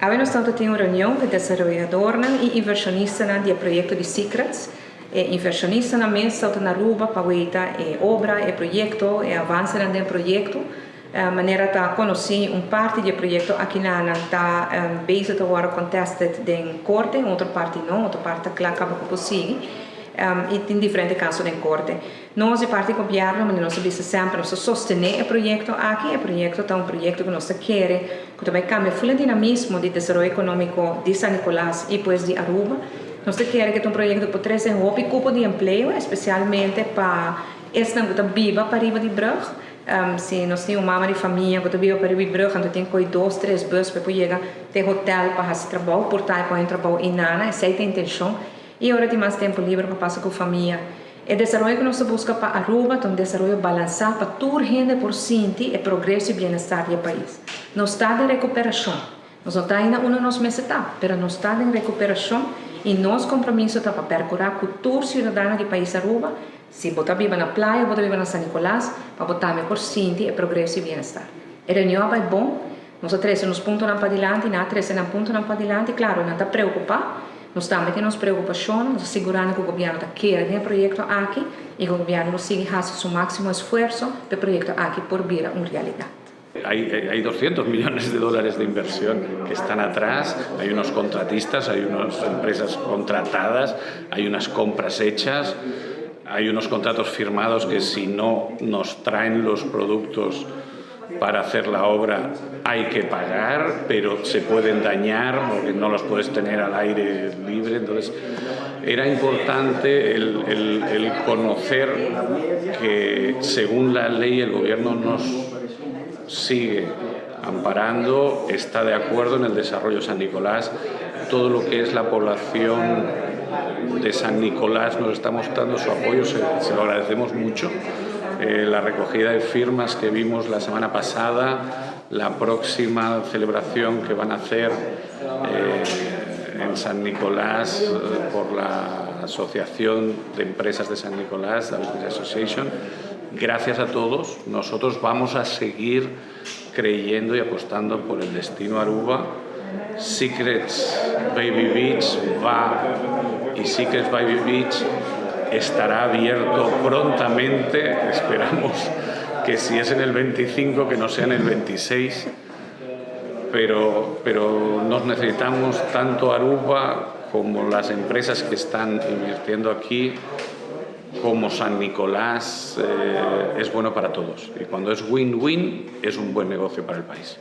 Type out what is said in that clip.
Nós estamos tendo uma reunião de desenvolvedores e inversionistas do projeto de Secrets. Inversionistas também estão na Aruba para ver obra, projeto, avanço no projeto. Maneira de conhecer parte do projeto aqui na está bezig te worden contested em corte, outra parte não, outra parte acaba com possível. E tem diferentes casos em corte. Nós, parte do governo, nós sempre sostener o projeto aqui. O projeto é um projeto que nós queremos, que também cambia o dinamismo de desenvolvimento econômico de San Nicolás e depois de Aruba. Nós queremos que um projeto possa trazer um cupo de emprego, especialmente para esta que viva para riba de Brug. Se nós temos uma mãe de família que vive para riba de Brug, então tem que 2, 3 buses para chegar até hotel para fazer trabalho, portar para trabalho em Nana, essa é a intenção. E agora tem mais tempo livre para passar com a família. O desenvolvimento que nós buscamos para Aruba é um desenvolvimento balanceado para toda a gente por sentir o progresso e bem-estar do país. Não está em recuperação. Nós não estamos ainda nos meses, mas nós estamos em recuperação e nosso compromisso está para percorrer a cultura cidadana do país Aruba. Se você vive na praia, você vive na San Nicolás, para botar por sentir o progresso e bem-estar. A reunião é bom. Nós trazemos pontos para adiante, nós trazemos pontos para adiante. Claro, não está preocupado. Nós também temos preocupação, nós asseguramos que o governo quer o projeto aqui e que o governo siga fazendo seu máximo esforço para o projeto aqui por vir a uma realidade. Hay 200 millones de dólares de inversión que están atrás, hay unos contratistas, hay unas empresas contratadas, hay unas compras hechas, hay unos contratos firmados que si no nos traen los productos para hacer la obra hay que pagar, pero se pueden dañar porque no los puedes tener al aire libre. Entonces, era importante el conocer que según la ley el gobierno nos sigue amparando, está de acuerdo en el desarrollo de San Nicolás. Todo lo que es la población de San Nicolás nos está mostrando su apoyo, se lo agradecemos mucho. La recogida de firmas que vimos la semana pasada, la próxima celebración que van a hacer en San Nicolás por la Asociación de Empresas de San Nicolás, la Business Association. Gracias a todos, nosotros vamos a seguir creyendo y apostando por el destino Aruba. Secrets Baby Beach va y Secrets Baby Beach estará abierto prontamente, esperamos que si es en el 25 que no sea en el 26, pero nos necesitamos tanto Aruba como las empresas que están invirtiendo aquí, como San Nicolás, es bueno para todos y cuando es win-win es un buen negocio para el país.